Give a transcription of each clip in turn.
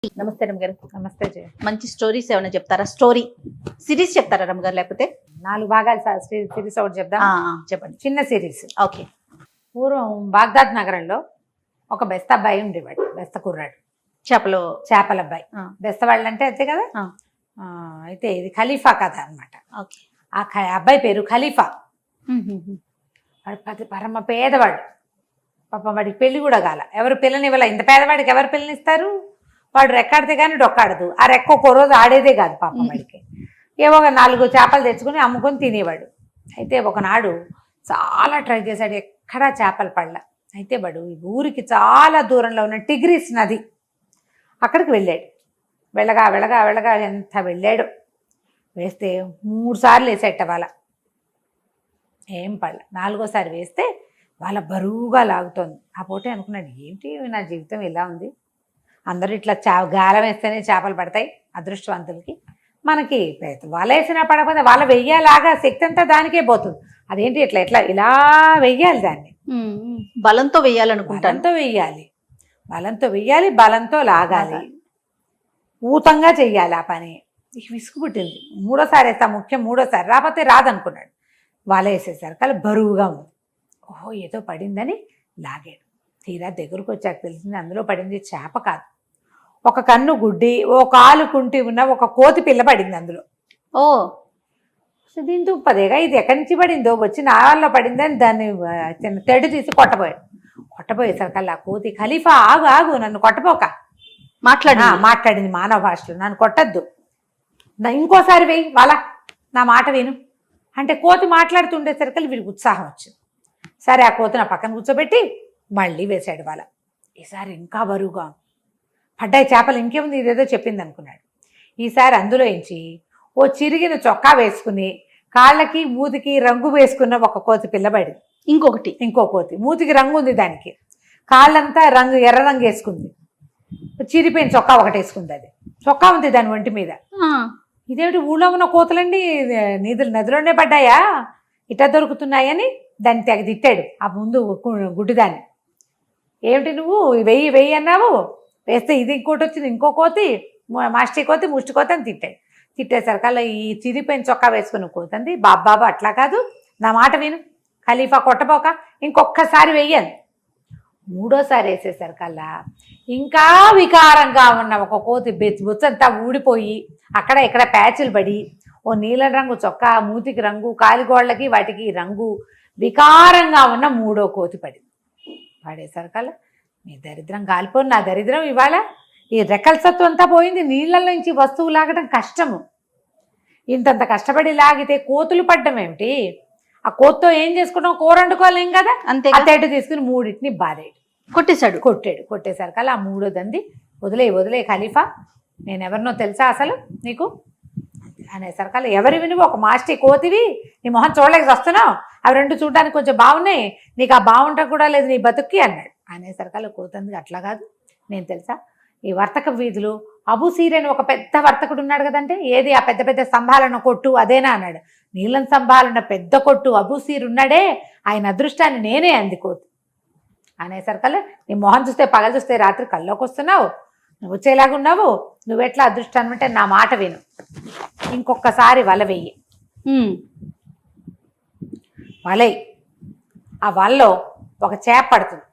నమస్తే రమ్మగారు. నమస్తే జయ. మంచి స్టోరీస్ ఏమైనా చెప్తారా? స్టోరీ సిరీస్ చెప్తారా రమ్మగారు? లేకపోతే 4 భాగాలు సిరీస్ ఒకటి చెప్దాం. చెప్పండి. చిన్న సిరీస్. ఓకే. పూర్వం బాగ్దాద్ నగరంలో ఒక బెస్త అబ్బాయి ఉండేవాడు. బెస్త కుర్రాడు, చేపల అబ్బాయి. బెస్త వాళ్ళు అంటే అంతే కదా. అయితే ఇది ఖలీఫా కథ అనమాట. ఆ అబ్బాయి పేరు ఖలీఫా. వాడు పరమ పేదవాడు. పాపం వాడికి పెళ్లి కూడా కాల. ఎవరు పిల్లనివ్వాల. ఇంత పేదవాడికి ఎవరు పిల్లనిస్తారు? వాడు రెక్కాడితే కానీ డొక్కాడదు. ఆ రెక్క ఒక్కో రోజు ఆడేదే కాదు పాపం వాడికి. ఏవో 4 చేపలు తెచ్చుకుని అమ్ముకొని తినేవాడు. అయితే ఒకనాడు చాలా ట్రై చేశాడు, ఎక్కడా చేపలు పడల. అయితే వాడు ఊరికి చాలా దూరంలో ఉన్న టిగ్రీస్ నది అక్కడికి వెళ్ళాడు. వెళ్ళగా వెళ్ళగా వెళ్ళగా ఎంత వెళ్ళాడు. వేస్తే 3 సార్లు వేసేట వాళ్ళ ఏం పడల. 4వసారి వేస్తే వాళ్ళ బరువుగా లాగుతోంది. ఆ పూటే అనుకున్నాడు, ఏంటి నా జీవితం ఇలా ఉంది. అందరూ ఇట్లా గాలం వేస్తేనే చేపలు పడతాయి అదృష్టవంతులకి. మనకి వల వేసినా పడకపోతే వల వెయ్యాలాగా శక్తి అంతా దానికే పోతుంది. అదేంటి ఇట్లా ఇట్లా ఇలా వెయ్యాలి, దాన్ని బలంతో వెయ్యాలనుకుంటాను. బలంతో వెయ్యాలి, బలంతో లాగాలి, ఊతంగా చెయ్యాలి ఆ పని. విసుగు పుట్టింది. 3వసారి వేస్తా, ముఖ్యం 3వసారి రాకపోతే రాదనుకున్నాడు. వల వేసేసారు కానీ బరువుగా ఉంది. ఓహో ఏదో పడిందని లాగాడు. తీరా దగ్గరకు వచ్చాక తెలిసింది అందులో పడింది చేప కాదు, ఒక కన్ను గుడ్డి, ఓ కాలు కుంటి ఉన్న ఒక కోతి పిల్ల పడింది అందులో. ఓ దీని దుప్పదేగా, ఇది ఎక్కడి నుంచి పడిందో, వచ్చి నాళ్ళలో పడిందని దాన్ని తెడు తీసి కొట్టబోయేసరికల్లా ఆ కోతి, ఖలీఫా ఆగు ఆగు, నన్ను కొట్టపోక మాట్లాడింది మానవ భాషలో, నన్ను కొట్టద్దు, ఇంకోసారి వెయ్యి వాళ్ళ, నా మాట విను అంటే. కోతి మాట్లాడుతుండేసరికి వీడికి ఉత్సాహం వచ్చింది. సరే ఆ కోతి నా పక్కన కూర్చోబెట్టి మళ్ళీ వేశాడు వాళ్ళ. ఈసారి ఇంకా బరువుగా పడ్డాయి చేపలు, ఇంకేముంది ఇదేదో చెప్పింది అనుకున్నాడు. ఈసారి అందులో ఎంచి ఓ చిరిగిన చొక్కా వేసుకుని కాళ్ళకి మూతికి రంగు వేసుకున్న ఒక కోతి పిల్లబడి, ఇంకో కోతి మూతికి రంగు ఉంది, దానికి కాళ్ళంతా ఎర్ర రంగు వేసుకుంది, చిరిపోయిన చొక్కా ఒకటి వేసుకుంది. అది చొక్కా ఉంది దాని ఒంటి మీద. ఇదేమిటి ఊళ్ళో ఉన్న కోతులండి నదిలోనే పడ్డాయా, ఇట్లా దొరుకుతున్నాయని దాన్ని తెగ తిట్టాడు ఆ ముందు గుడ్డిదాన్ని. ఏమిటి నువ్వు వెయ్యి అన్నావు, వేస్తే ఇది ఇంకోటి వచ్చింది, ఇంకో కోతి, మాస్టి కోతి, ముష్టి కోతి అని తిట్టాడు. తిట్టేసరికల్లా ఈ చిరిపోయిన చొక్కా వేసుకుని కోతంది, బాబా అట్లా కాదు, నా మాట విను, ఖలీఫా కొట్టపోక ఇంకొక్కసారి వెయ్యను. 3వసారి వేసేసరికల్లా ఇంకా వికారంగా ఉన్న ఒక కోతి బుచ్చంతా ఊడిపోయి అక్కడ ఇక్కడ ప్యాచులు పడి, ఓ నీలం రంగు చొక్కా, మూతికి రంగు, కాలిగోళ్ళకి వాటికి రంగు వికారంగా ఉన్న 3వ కోతి పడింది. పడేసరికల్లా మీ దరిద్రం కాలిపోయి, నా దరిద్రం ఇవాళ ఈ రెక్కల సత్తు అంతా పోయింది. నీళ్ళల్లో నుంచి వస్తువు లాగడం కష్టము, ఇంతంత కష్టపడి లాగితే కోతులు పడ్డం ఏమిటి, ఆ కోతితో ఏం చేసుకుంటాం, కూర వండుకోలేం కదా. అంతే అతేటు తీసుకుని 3టిని బాధేడు కొట్టేసరికల్లా ఆ 3వదంది, వదిలే ఖలీఫా, నేను ఎవరినో తెలుసా అసలు నీకు అనేసరికల్లా, ఎవరి వినువు, ఒక మాస్టి కోతివి, నీ మొహం చూడలేక వస్తున్నావు, అవి 2 చూడడానికి కొంచెం బాగున్నాయి, నీకు ఆ బాగుంటా కూడా లేదు నీ బతుక్కి అన్నాడు. అనేసరికల్లా కోతంది, అట్లా కాదు, నేను తెలుసా, ఈ వర్తక వీధులు అబూసీర్ అని ఒక పెద్ద వర్తకుడు ఉన్నాడు కదంటే, ఏది ఆ పెద్ద పెద్ద స్తంభాలన్న కొట్టు అదేనా అన్నాడు. నీలం స్తంభాలన్న పెద్ద కొట్టు అబూసీర్ ఉన్నాడే, ఆయన అదృష్టాన్ని నేనే అంది కోతి. అనేసరికల్లా నీ మొహం చూస్తే పగలు చూస్తే రాత్రి కల్లోకి వస్తున్నావు, నువ్వు వచ్చేలాగా ఉన్నావు, నువ్వెట్లా అదృష్టాన్ని అంటే నా మాట విను, ఇంకొకసారి వల వెయ్యి, వలై ఆ వలలో ఒక చేప పడుతుంది,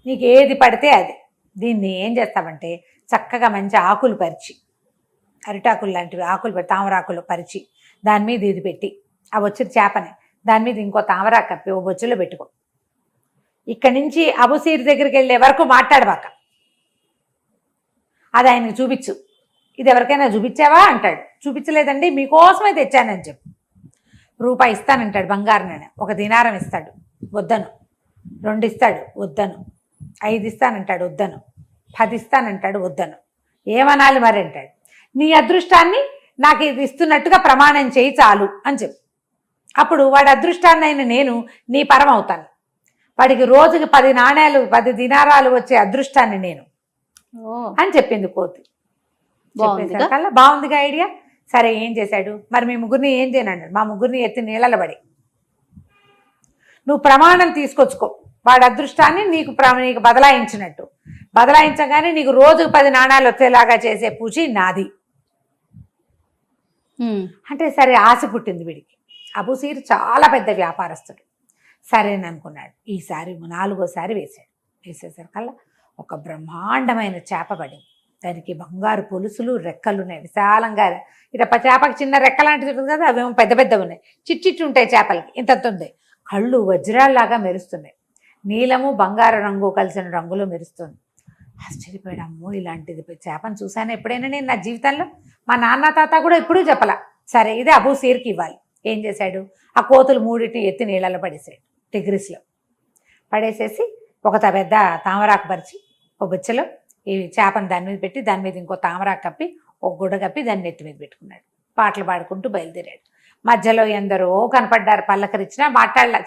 నీకు ఏది పడితే అది. దీన్ని ఏం చేస్తామంటే చక్కగా మంచి ఆకులు పరిచి, అరిటాకులు లాంటివి ఆకులు తామరాకులు పరిచి దాని మీద ఇది పెట్టి, ఆ వచ్చిన చేపని దాని మీద ఇంకో తామరాకు కప్పి ఓ బొచ్చులో పెట్టుకో. ఇక్కడి నుంచి అబూసీర్ దగ్గరికి వెళ్ళే వరకు మాట్లాడబాక, అది ఆయనకు చూపించు. ఇది ఎవరికైనా చూపించావా అంటాడు. చూపించలేదండి, మీకోసమే తెచ్చానని చెప్పు. రూపాయి ఇస్తానంటాడు, బంగారం. 1 దినారం ఇస్తాడు, వద్దను. 2 ఇస్తాడు, వద్దను. 5 ఇస్తానంటాడు, వద్దను. 10 ఇస్తానంటాడు, వద్దను. ఏమనాలి మరి అంటాడు. నీ అదృష్టాన్ని నాకు ఇది ఇస్తున్నట్టుగా ప్రమాణం చేయి చాలు అని చెప్పు. అప్పుడు వాడి అదృష్టాన్ని అయిన నేను నీ పరం అవుతాను. వాడికి రోజుకి 10 నాణేలు 10 దినారాలు వచ్చే అదృష్టాన్ని నేను అని చెప్పింది కోతి. చెప్పేసరికల్లా బాగుందిగా ఐడియా. సరే ఏం చేశాడు మరి, మీ ముగ్గురిని ఏం చేయనన్నాడు. మా ముగ్గురిని ఎత్తి నీళ్ళలో పడి నువ్వు ప్రమాణం తీసుకొచ్చుకో, వాడి అదృష్టాన్ని నీకు బదలాయించినట్టు. బదలాయించగానే నీకు రోజుకు 10 నాణాలు వచ్చేలాగా చేసే పూచి నాది అంటే సరే ఆశ పుట్టింది వీడికి. అబూసీర్ చాలా పెద్ద వ్యాపారస్తుడు. సరేననుకున్నాడు. ఈసారి 4వసారి వేసేసరికల్లా ఒక బ్రహ్మాండమైన చేప పడింది. దానికి బంగారు పొలుసులు, రెక్కలు ఉన్నాయి విశాలంగా. ఇక చేపకి చిన్న రెక్క లాంటిది ఉంటుంది కదా, అవేమో పెద్ద పెద్దవి ఉన్నాయి. చిట్టి ఉంటాయి చేపలకి, ఇంత ఉంది. కళ్ళు వజ్రాల్లాగా మెరుస్తున్నాయి. నీలము బంగారు రంగు కలిసిన రంగులో మెరుస్తుంది. ఆశ్చర్యపోయాడు. అమ్మో, ఇలాంటిది చేపను చూశాను ఎప్పుడైనా నేను నా జీవితంలో? మా నాన్న తాత కూడా ఎప్పుడూ చెప్పలా. సరే, ఇది అబూసీర్కి ఇవ్వాలి. ఏం చేశాడు? ఆ కోతులు 3 ఎత్తి నీళ్ళలో పడేసాడు. టిగ్రిస్లో పడేసేసి ఒక పెద్ద తామరాకు పరిచి ఒక బొచ్చలో ఈ చేపను దాని మీద పెట్టి, దాని మీద ఇంకో తామరాకు కప్పి, ఒక గుడ్డ కప్పి దాన్ని నెత్తి మీద పెట్టుకున్నాడు. పాటలు పాడుకుంటూ బయలుదేరాడు. మధ్యలో ఎందరో కనపడ్డారు, పల్లకరిచ్చినా మాట్లాడలే.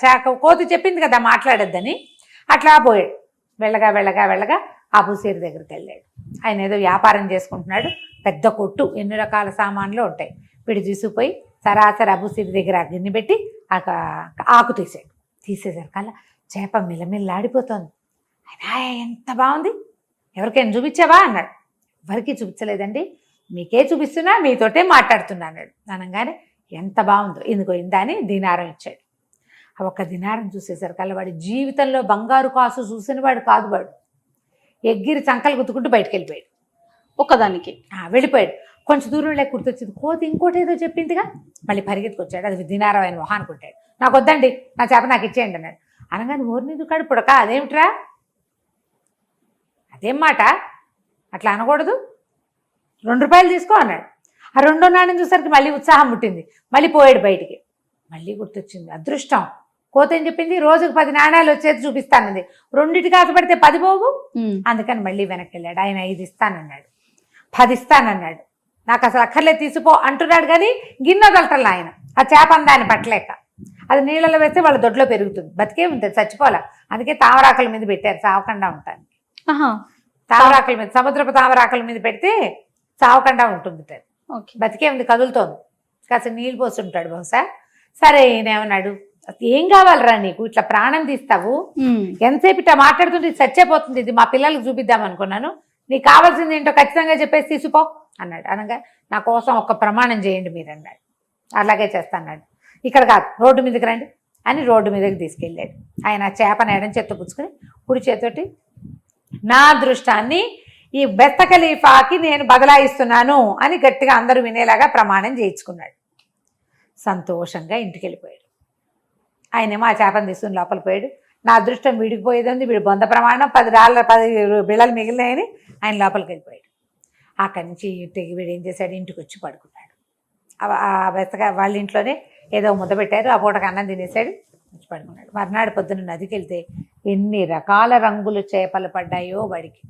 కోతి చెప్పింది కదా మాట్లాడొద్దని, అట్లా పోయాడు. వెళ్ళగా అబూసీర్ దగ్గరికి వెళ్ళాడు. ఆయన ఏదో వ్యాపారం చేసుకుంటున్నాడు. పెద్ద కొట్టు, ఎన్ని రకాల సామాన్లు ఉంటాయి. వీడు తీసుకుపోయి సరాసరి అబూసీర్ దగ్గర గిన్నె పెట్టి ఆకు తీసేసరికల్లా చేప మిలమిల్లాడిపోతుంది. ఆయన ఎంత బాగుంది, ఎవరికైనా చూపించావా అన్నాడు. ఎవరికి చూపించలేదండి, మీకే చూపిస్తున్నా, మీతోటే మాట్లాడుతున్నా అన్నాడు. అనగానే ఎంత బాగుందో, ఇందుకో ఇందా అని దినారం ఇచ్చాడు. ఆ ఒక్క దినారం చూసేసరికల్లా వాడి జీవితంలో బంగారు కాసు చూసిన వాడు కాదు. వాడు ఎగ్గిరి చంకలు గుర్తుకుంటూ బయటకు వెళ్ళిపోయాడు. ఒక్కదానికి వెళ్ళిపోయాడు. కొంచెం దూరం లేక గుర్తొచ్చింది, కోతి ఇంకోటి ఏదో చెప్పిందిగా. మళ్ళీ పరిగెత్తుకొచ్చాడు. అది దినారం ఆయన మొహాన్ని కొట్టాడు. నాకు వద్దండి, నా చేప నాకు ఇచ్చేయండి అన్నాడు. అనగానే ఓర్నిది కడుపుడక, అదేమిట్రా, అదేం మాట, అట్లా అనకూడదు, 2 రూపాయలు తీసుకో అన్నాడు. ఆ 2వ నాణ్యం చూసరికి మళ్ళీ ఉత్సాహం పుట్టింది. మళ్ళీ పోయాడు బయటికి. మళ్ళీ గుర్తొచ్చింది, అదృష్టం. కోత ఏం చెప్పింది, రోజుకు 10 నాణ్యాలు వచ్చేది చూపిస్తానంది. 2 ఆశపడితే 10 పోవు. అందుకని మళ్ళీ వెనక్కి వెళ్ళాడు. ఆయన 5 ఇస్తానన్నాడు, 10 ఇస్తానన్నాడు. నాకు అసలు అక్కర్లేదు తీసిపో అంటున్నాడు. కానీ గిన్నె వదలటల్లా ఆయన. ఆ చేప అందాన్ని పట్టలేక అది నీళ్ళలో వేస్తే వాళ్ళ దొడ్లో పెరుగుతుంది, బతికే ఉంటుంది, చచ్చిపోలే. అందుకే తామరాకుల మీద పెట్టారు, చావకుండా ఉంటాను. తామరాకుల మీద, సముద్రపు తామరాకుల మీద పెడితే చావకుండా ఉంటుంది, బతికే ఉంది, కదులుతోంది. కాస్త నీళ్ళు పోస్తుంటాడు బహుశా. సరే, ఈయనేమన్నాడు, ఏం కావాలరా నీకు, ఇట్లా ప్రాణం తీస్తావు, ఎంతసేపు ఇట్లా మాట్లాడుతుంటే చచ్చేపోతుంది, ఇది మా పిల్లలకు చూపిద్దాం అనుకున్నాను, నీకు కావాల్సింది ఏంటో ఖచ్చితంగా చెప్పేసి తీసుకో అన్నాడు. అనగా నా కోసం ఒక ప్రమాణం చేయండి మీరు అన్నాడు. అలాగే చేస్తాన్నాడు. ఇక్కడ కాదు, రోడ్డు మీదకి రండి అని రోడ్డు మీదకి తీసుకెళ్ళాడు. ఆయన చేపను ఎడం చేత్తో పుచ్చుకొని కుడి చేతోటి, నా అదృష్టాన్ని ఈ బెత్త ఖలీఫాకి నేను బదలాయిస్తున్నాను అని గట్టిగా అందరూ వినేలాగా ప్రమాణం చేయించుకున్నాడు. సంతోషంగా ఇంటికి వెళ్ళిపోయాడు. ఆయనేమో ఆ చేపను తీసుకుని లోపల పోయాడు. నా అదృష్టం వీడికి పోయేది ఉంది, వీడి బొంద ప్రమాణం $10 బిళ్ళలు మిగిలినాయని ఆయన లోపలికి వెళ్ళిపోయాడు. అక్కడి నుంచి వీడు ఏం చేశాడు, ఇంటికి వచ్చి పడుకున్నాడు. ఆ బెత్తగా వాళ్ళ ఇంట్లోనే ఏదో ముద్ద పెట్టారు, ఆ పూటకు అన్నం తినేసాడు, వచ్చి పడుకున్నాడు. మర్నాడు పొద్దున్న నదికి వెళ్తే ఎన్ని రకాల రంగులు చేపలు పడ్డాయో వాడికి.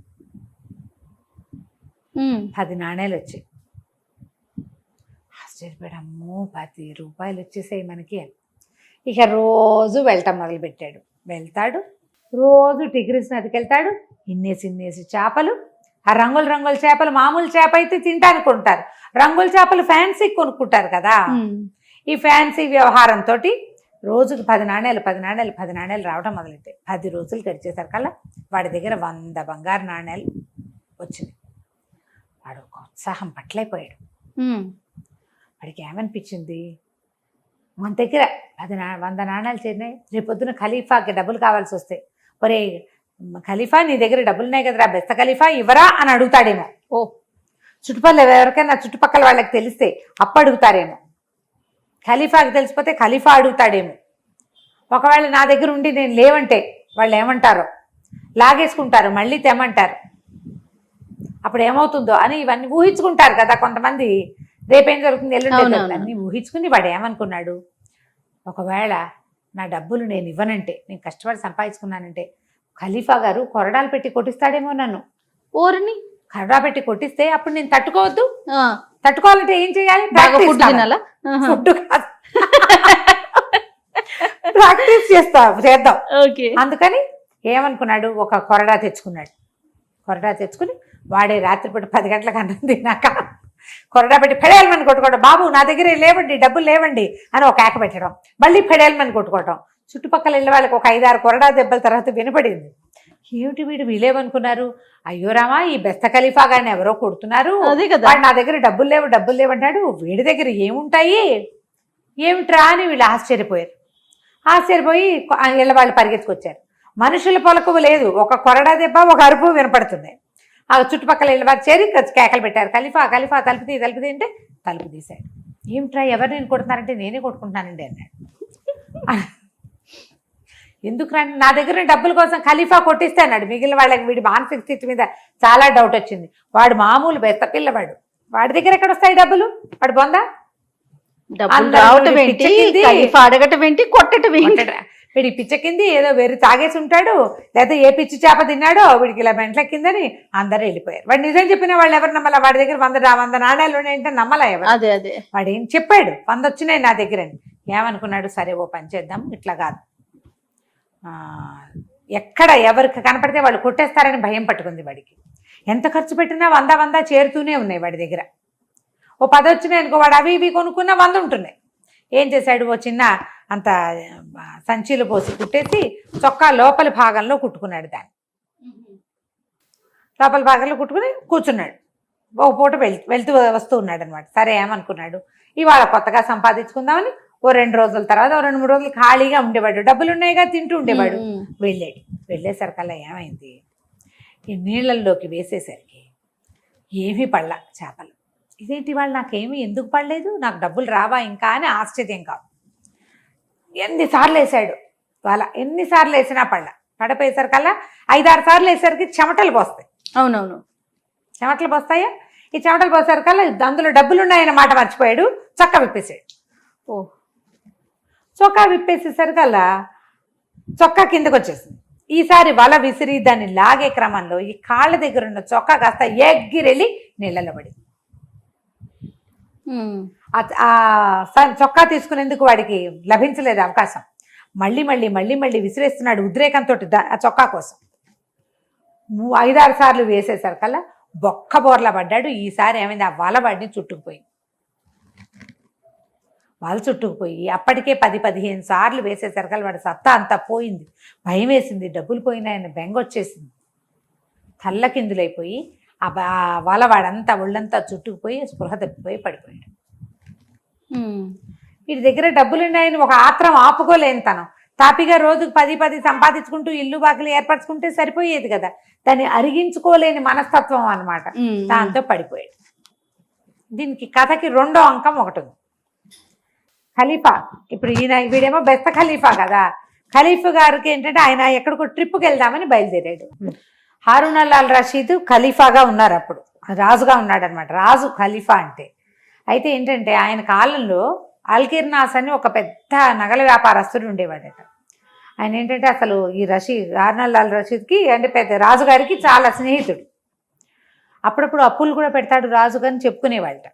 10 నాణ్యాలు వచ్చాయి. ఆశ్చర్యపోయాడు. అమ్మో, 10 రూపాయలు వచ్చేసాయి మనకి అని. ఇక రోజు వెళ్ళటం మొదలుపెట్టాడు. వెళ్తాడు, రోజు టిగ్రిస్ నదికి వెళ్తాడు. ఇన్నేసి చేపలు, ఆ రంగుల చేపలు మామూలు చేప అయితే తింటానికి ఉంటారు, రంగుల చేపలు ఫ్యాన్సీ కొనుక్కుంటారు కదా. ఈ ఫ్యాన్సీ వ్యవహారంతో రోజుకి 10 నాణ్యాలు రావడం మొదలెట్టాయి. 10 రోజులు గడిచేసరికల్లా వాడి దగ్గర 100 బంగారు నాణ్యాలు వచ్చినాయి. వాడు ఒక ఉత్సాహం పట్లైపోయాడు. వాడికి ఏమనిపించింది, మన దగ్గర 100 నాణ్యాలు చేరినాయి, రేపొద్దున ఖలీఫాకి డబ్బులు కావాల్సి వస్తాయి, ఒరే ఖలీఫా నీ దగ్గర డబ్బులున్నాయి కదరా, బెస్త ఖలీఫా ఇవ్వరా అని అడుగుతాడేమో. ఎవరికైనా చుట్టుపక్కల వాళ్ళకి తెలిస్తే అప్పు అడుగుతారేమో. ఖలీఫాకి తెలిసిపోతే ఖలీఫా అడుగుతాడేమో. ఒకవేళ నా దగ్గర ఉండి నేను లేవంటే వాళ్ళు ఏమంటారో, లాగేసుకుంటారు, మళ్ళీ తెమ్మంటారు, అప్పుడు ఏమవుతుందో అని ఇవన్నీ ఊహించుకుంటారు కదా కొంతమంది. రేపేం జరుగుతుంది, ఎల్లుండి అన్నీ ఊహించుకుని వాడు ఏమనుకున్నాడు, ఒకవేళ నా డబ్బులు నేను ఇవ్వనంటే, నేను కష్టపడి సంపాదించుకున్నానంటే ఖలీఫా గారు కొరడాలు పెట్టి కొట్టిస్తాడేమో నన్ను. ఓరిని కొరడా పెట్టి కొట్టిస్తే అప్పుడు నేను తట్టుకోవద్దు. తట్టుకోవాలంటే ఏం చేయాలి, ప్రాక్టీస్ చేద్దాం. అందుకని ఏమనుకున్నాడు, ఒక కొరడా తెచ్చుకున్నాడు. కొరడా తెచ్చుకుని వాడే రాత్రిపూట 10 గంటలకు అన్నం తిన్నాక కొరడా పెట్టి ఫెడేల్మని కొట్టుకోవడం, బాబు నా దగ్గర లేవండి, డబ్బులు లేవండి అని ఒక కేక పెట్టడం, మళ్ళీ ఫెడేల్మని కొట్టుకోవటం. చుట్టుపక్కల వెళ్ళే వాళ్ళకి ఒక 5-6 కొరడా దెబ్బల తర్వాత వినపడింది. ఏమిటి వీడు వీలేమనుకున్నారు, అయ్యో రామా ఈ బెస్త ఖలీఫా గారిని ఎవరో కొడుతున్నారు, అదే కదా. వాడు నా దగ్గర డబ్బులు లేవు అంటాడు, వీడి దగ్గర ఏముంటాయి ఏమిట్రా అని వీళ్ళు ఆశ్చర్యపోయి ఇళ్ళ వాళ్ళు పరిగెత్తుకొచ్చారు. మనుషుల పొలకువ లేదు, ఒక కొరడా దెబ్బ ఒక అరుపు వినపడుతుంది. ఆ చుట్టుపక్కల ఇళ్ళ వారు చేరి కేకలు పెట్టారు, ఖలీఫా తలుపు అంటే తలుపు తీశాడు. ఏమిట్రా ఎవరు నేను కొడుతున్నారంటే నేనే కొట్టుకుంటున్నానండి అన్నాడు. ఎందుకు రండి, నా దగ్గర డబ్బుల కోసం ఖలీఫా కొట్టిస్తే అన్నాడు. మిగిలిన వాళ్ళకి వీడి మానసిక స్థితి మీద చాలా డౌట్ వచ్చింది. వాడు మామూలు బెత్త పిల్లవాడు, వాడి దగ్గర ఎక్కడ వస్తాయి డబ్బులు, వాడు బొందా, అడగటం ఏంటి కొట్టటం ఏంటి, వీడి పిచ్చకింది ఏదో వేరే తాగేసి ఉంటాడు, లేదా ఏ పిచ్చి చేప తిన్నాడో వీడికి ఇలా మెంట్లెక్కిందని అందరూ వెళ్ళిపోయారు. వాడు నిజం చెప్పిన వాళ్ళు ఎవరు నమ్మలా, వాడి దగ్గర 100 నాణ్యాలు ఉన్నాయంటే నమ్మలా ఎవరు. అదే వాడు ఏం చెప్పాడు, 100 వచ్చినాయి నా దగ్గర అని. ఏమనుకున్నాడు, సరే ఓ పని చేద్దాం, ఇట్లా కాదు, ఎక్కడ ఎవరికి కనపడితే వాళ్ళు కొట్టేస్తారని భయం పట్టుకుంది వాడికి. ఎంత ఖర్చు పెట్టినా 100 చేరుతూనే ఉన్నాయి వాడి దగ్గర. ఓ 10 వచ్చినాయి అనుకో, వాడు అవి ఇవి కొనుక్కున్నా 100 ఉంటున్నాయి. ఏం చేశాడు, ఓ చిన్న అంత సంచిలో పోసి కుట్టేసి చొక్కా లోపలి భాగంలో కుట్టుకున్నాడు. దాన్ని లోపల భాగంలో కుట్టుకుని కూర్చున్నాడు. ఒక పూట వెళ్తూ వస్తూ ఉన్నాడు అనమాట. సరే ఏమనుకున్నాడు, ఇవాళ కొత్తగా సంపాదించుకుందామని ఓ 2 రోజుల తర్వాత ఓ 2-3 రోజులు ఖాళీగా ఉండేవాడు, డబ్బులు ఉన్నాయిగా తింటూ ఉండేవాడు. వెళ్ళేసరికల్లా ఏమైంది, ఈ నీళ్ళల్లోకి వేసేసరికి ఏమీ పడలా చేపలు. ఇదేంటి వాళ్ళు నాకేమీ ఎందుకు పడలేదు, నాకు డబ్బులు రావా ఇంకా అని ఆశ్చర్యం కాదు. ఎన్నిసార్లు వేసాడు వాళ్ళ, ఎన్నిసార్లు వేసినా పడపోయేసరికల్లా 5-6 సార్లు వేసరికి చెమటలు పోస్తాయి. అవునవును, చెమటలు పోస్తాయా, ఈ చెమటలు పోసేసరికల్లా అందులో డబ్బులు ఉన్నాయన్నమాట మర్చిపోయాడు. చొక్కా విప్పేసాడు. చొక్కా విప్పేసేసరికల్లా చొక్కా కిందకు వచ్చేసింది. ఈసారి వల విసిరి దాన్ని లాగే క్రమంలో ఈ కాళ్ళ దగ్గర ఉన్న చొక్కా కాస్త ఎగిరెళ్ళి నీళ్ళలో పడి, చొక్కా తీసుకునేందుకు వాడికి లభించలేదు అవకాశం. మళ్ళీ విసిరేస్తున్నాడు ఉద్రేకంతో ఆ చొక్కా కోసం. 5-6 సార్లు వేసేసరికల్లా బొక్క బోర్లా పడ్డాడు. ఈసారి ఏమైంది, ఆ వల వాడిని చుట్టుకుపోయి అప్పటికే 10-15 సార్లు వేసేసరికల్లా వాడి సత్తా అంతా పోయింది. భయం వేసింది, డబ్బులు పోయినాయని బెంగొచ్చేసింది. తల్లకిందులైపోయి ఆ వల వాడంతా ఒళ్ళంతా చుట్టుకుపోయి స్పృహ తప్పిపోయి పడిపోయాడు. వీడి దగ్గర డబ్బులున్నాయని ఒక ఆత్రం ఆపుకోలేని తనం. తాపిగా రోజుకు 10 సంపాదించుకుంటూ ఇల్లు బాకలు ఏర్పరచుకుంటే సరిపోయేది కదా, దాన్ని అరిగించుకోలేని మనస్తత్వం అన్నమాట. దాంతో పడిపోయాడు. దీనికి కథకి 2వ అంకం ఒకటి ఉంది. ఖలీఫా, ఇప్పుడు వీడేమో బెస్త ఖలీఫా కదా, ఖలీఫా గారికి ఏంటంటే ఆయన ఎక్కడికో ట్రిప్కి వెళ్దామని బయలుదేరాడు. హారూన్ అల్ రషీద్ ఖలీఫాగా ఉన్నారు, అప్పుడు రాజుగా ఉన్నాడు అనమాట. రాజు ఖలీఫా అంటే. అయితే ఏంటంటే ఆయన కాలంలో అల్కిర్నాస్ అని ఒక పెద్ద నగల వ్యాపారస్తుడు ఉండేవాడట. ఆయన ఏంటంటే అసలు ఈ హారూన్ అల్ రషీద్కి అంటే పెద్ద రాజుగారికి చాలా స్నేహితుడు. అప్పుడప్పుడు అప్పులు కూడా పెడతాడు రాజుగారిని చెప్పుకునేవాళ్ళట.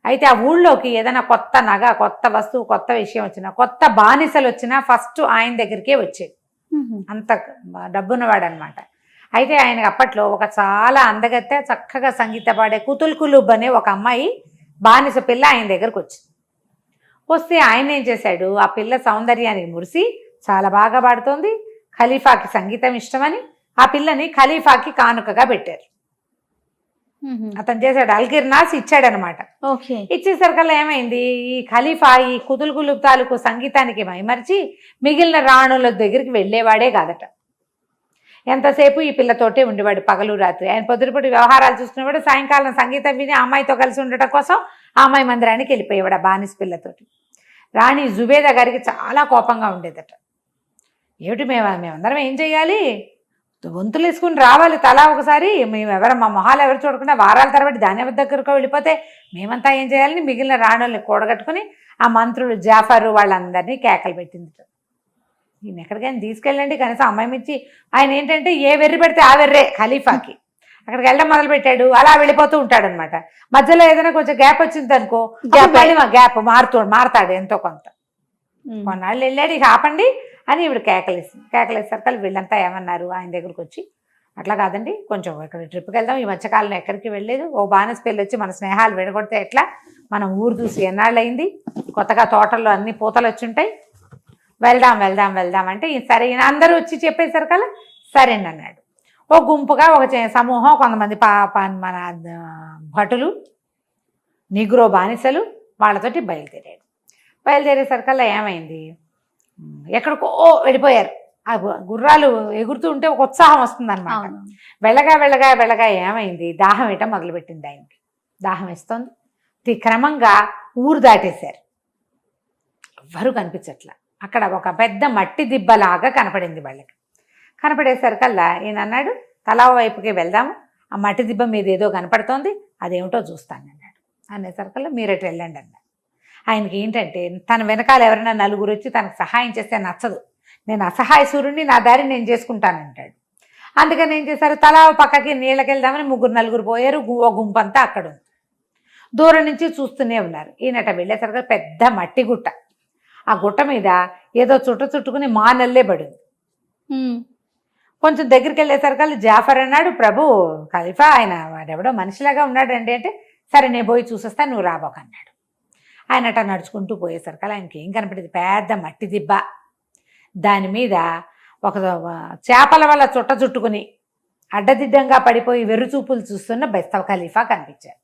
అయితే ఆ ఊళ్ళోకి ఏదైనా కొత్త నగ, కొత్త వస్తువు, కొత్త విషయం వచ్చినా, కొత్త బానిసలు వచ్చినా ఫస్ట్ ఆయన దగ్గరికే వచ్చేది. అంత డబ్బున్నవాడు అనమాట. అయితే ఆయనకు అప్పట్లో ఒక చాలా అందగత్తె, చక్కగా సంగీత పాడే కుతుల్ కులుబ్ అనే ఒక అమ్మాయి బానిస పిల్ల ఆయన దగ్గరకు వస్తే ఆయన ఏం చేశాడు, ఆ పిల్ల సౌందర్యానికి మురిసి చాలా బాగా పాడుతోంది, ఖలీఫాకి సంగీతం ఇష్టమని ఆ పిల్లని ఖలీఫాకి కానుకగా పెట్టారు. అతను చేశాడు, అల్కిర్నాస్ ఇచ్చాడనమాట. ఇచ్చేసరికల్లా ఏమైంది, ఈ ఖలీఫా ఈ కుతుల్ కులుబ్ తాలూకు సంగీతానికి మైమరిచి మిగిలిన రాణుల దగ్గరికి వెళ్ళేవాడే కాదట. ఎంతసేపు ఈ పిల్లతోటే ఉండేవాడు పగలు రాత్రి. ఆయన పొద్దుపూట వ్యవహారాలు చూసుకునేవాడు, సాయంకాలం సంగీతం విని ఆ అమ్మాయితో కలిసి ఉండటం కోసం ఆ అమ్మాయి మందిరానికి వెళ్ళిపోయేవాడు ఆ బానిస పిల్లతోటి. రాణి జుబేదా గారికి చాలా కోపంగా ఉండేదట. ఏమిటి మేమందరం ఏం చెయ్యాలి, వంతులు వేసుకుని రావాలి తలా ఒకసారి, మా మొహాలు ఎవరు చూడకుండా వారాల తరబడి దాని దగ్గరకు వెళ్ళిపోతే మేమంతా ఏం చేయాలని మిగిలిన రాణుల్ని కూడగట్టుకుని ఆ మంత్రులు జాఫరు వాళ్ళందరినీ కేకలు పెట్టింది. ఈయన ఎక్కడికైనా తీసుకెళ్ళండి, కనీసం అమ్మాయి మించి. ఆయన ఏంటంటే ఏ వెర్రి పెడితే ఆ వెర్రే ఖలీఫాకి. అక్కడికి వెళ్ళడం మొదలు పెట్టాడు, అలా వెళ్ళిపోతూ ఉంటాడు అనమాట. మధ్యలో ఏదైనా కొంచెం గ్యాప్ వచ్చింది అనుకో, గ్యాప్ మారుతాడు ఎంతో కొంత. కొన్నాళ్ళు వెళ్ళాడు, ఇక ఆపండి అని ఇప్పుడు కేకలేసరికి వీళ్ళంతా ఏమన్నారు, ఆయన దగ్గరకు వచ్చి, అట్లా కాదండి కొంచెం ఇక్కడ ట్రిప్కి వెళ్దాం, ఈ మధ్యకాలంలో ఎక్కడికి వెళ్ళలేదు, ఓ బానిస పెళ్ళి వచ్చి మన స్నేహాలు విడగొడితే ఎట్లా, మనం ఊరు చూసి ఎన్నాళ్ళు అయింది, కొత్తగా తోటల్లో అన్ని పూతలు వచ్చి ఉంటాయి, వెళ్దాం అంటే సరే అందరూ వచ్చి చెప్పేసరికల్లా సరేనన్నాడు. ఓ గుంపుగా ఒక సమూహం కొంతమంది మన భటులు నిగ్రో బానిసలు వాళ్ళతోటి బయలుదేరేసరికల్లా ఏమైంది, ఎక్కడికో వెళ్ళిపోయారు. ఆ గుర్రాలు ఎగురుతూ ఉంటే ఒక ఉత్సాహం వస్తుంది అనమాట. వెళ్ళగా ఏమైంది, దాహం వేయటం మొదలుపెట్టింది ఆయనకి. దాహం వేస్తోంది. క్రమంగా ఊరు దాటేశారు. ఎవ్వరూ కనిపించట్లా. అక్కడ ఒక పెద్ద మట్టి దిబ్బలాగా కనపడింది వాళ్ళకి. కనపడేసరికల్లా ఈయన అన్నాడు, తలా వైపుకి వెళ్దాము, ఆ మట్టి దిబ్బ మీద ఏదో కనపడుతోంది, అదేమిటో చూస్తానన్నాడు. అనేసరికల్లా మీరటు వెళ్ళండి అన్నాడు. ఆయనకి ఏంటంటే తన వెనకాల ఎవరైనా నలుగురు వచ్చి తనకు సహాయం చేస్తే నచ్చదు. నేను అసహాయ సూర్యుడిని, నా దారి నేను చేసుకుంటానంటాడు. అందుకని ఏం చేశారు, తలా పక్కకి నీళ్ళకి వెళ్దామని 3-4 పోయారు. ఓ గుంపంతా అక్కడ ఉంది. దూరం నుంచి చూస్తూనే ఉన్నారు. ఈయనట వెళ్ళేసరికి పెద్ద మట్టి గుట్ట. ఆ గుట్ట మీద ఏదో చుట్టుకుని మానల్లే పడింది. కొంచెం దగ్గరికి వెళ్ళేసరికి జాఫర్ అన్నాడు, ప్రభు ఖలీఫా ఆయన వాడెవడో మనిషిలాగా ఉన్నాడండి అంటే, సరే నేను పోయి చూసేస్తా, నువ్వు రాబోకన్నాడు. ఆయనట నడుచుకుంటూ పోయేసరికి ఆయనకి ఏం కనపడింది, పెద్ద మట్టి దిబ్బ. దాని మీద ఒక చేపల వల్ల చుట్టుకుని అడ్డదిడ్డంగా పడిపోయి వెర్రుచూపులు చూస్తున్న బెస్తవ ఖలీఫా కనిపించారు.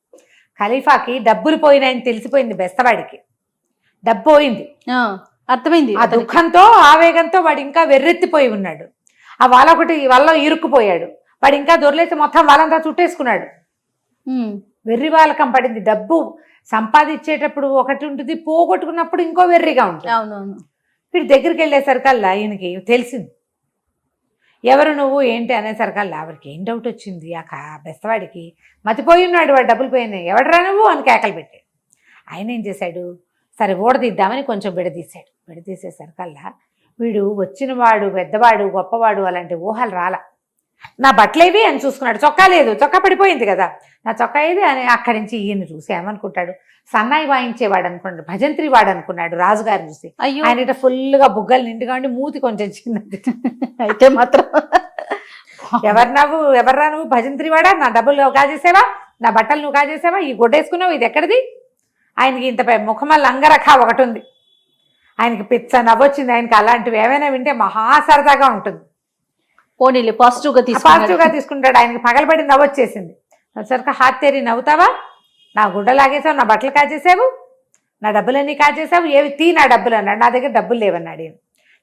ఖలీఫాకి డబ్బులు పోయినాయని తెలిసిపోయింది. బెస్తవాడికి డబ్బు పోయింది, అర్థమైంది. ఆ దుఃఖంతో ఆవేగంతో వాడు ఇంకా వెర్రెత్తిపోయి ఉన్నాడు. ఆ వల్ల ఇరుక్కుపోయాడు. వాడు ఇంకా దొరలేసి మొత్తం వాళ్ళంతా చుట్టేసుకున్నాడు. వెర్రి వాళ్ళకం పడింది. డబ్బు సంపాదించేటప్పుడు ఒకటి ఉంటుంది, పోగొట్టుకున్నప్పుడు ఇంకో వెర్రిగా ఉంటుంది. అవునవును. వీడి దగ్గరికి వెళ్ళేసరికల్లా ఈయనకి తెలిసింది, ఎవరు నువ్వు ఏంటి అనేసరికల్లా ఆవిడకి ఏం డౌట్ వచ్చింది. ఆ బెస్తవాడికి మతిపోయి ఉన్నాడు, వాడు డబ్బులు పోయినాయి, ఎవడరా నువ్వు అని కేకలు పెట్టాడు. ఆయన ఏం చేశాడు, సరే ఓడదీద్దామని కొంచెం విడదీశాడు. విడదీసేసరికల్లా వీడు వచ్చినవాడు పెద్దవాడు గొప్పవాడు అలాంటి ఊహలు రాల. నా బట్టలేవి అని చూసుకున్నాడు. చొక్కా లేదు, చొక్కా పడిపోయింది కదా, నా చొక్కా ఏది అని అక్కడి నుంచి ఈయన చూసి ఏమనుకుంటాడు, సన్నాయి వాయించేవాడు అనుకున్నాడు, భజంత్రి వాడు అనుకున్నాడు రాజుగారిని చూసి. ఆయన ఫుల్గా బుగ్గలు నిండుగా ఉండి మూతి కొంచెం చిన్నది. అయితే మాత్రం ఎవర్రా నువ్వు భజంత్రి వాడా, నా డబ్బులు కాజేసావా, నా బట్టలు నువ్వు కాజేసావా, ఈ గుడ్డేసుకున్నావు, ఇది ఎక్కడిది. ఆయనకి ఇంత ముఖమల్ల అంగరఖ ఒకటి ఉంది. ఆయనకి పిచ్చ నవ్వొచ్చింది. ఆయనకి అలాంటివి ఏమైనా వింటే మహా సరదాగా ఉంటుంది. పోనీలే పాజిటివ్గా తీసుకుంటాడు. ఆయనకి పగలబడి నవ్వొచ్చేసింది. సరిగ్గా హాత్ తేరి నవ్వుతావా, నా గుడ్డ లాగేసావు, నా బట్టలు కాజేసావు, నా డబ్బులన్నీ కాజేసావు, ఏవి తీ నా డబ్బులు అన్నాడు. నా దగ్గర డబ్బులు లేవన్నాడు. ఈయన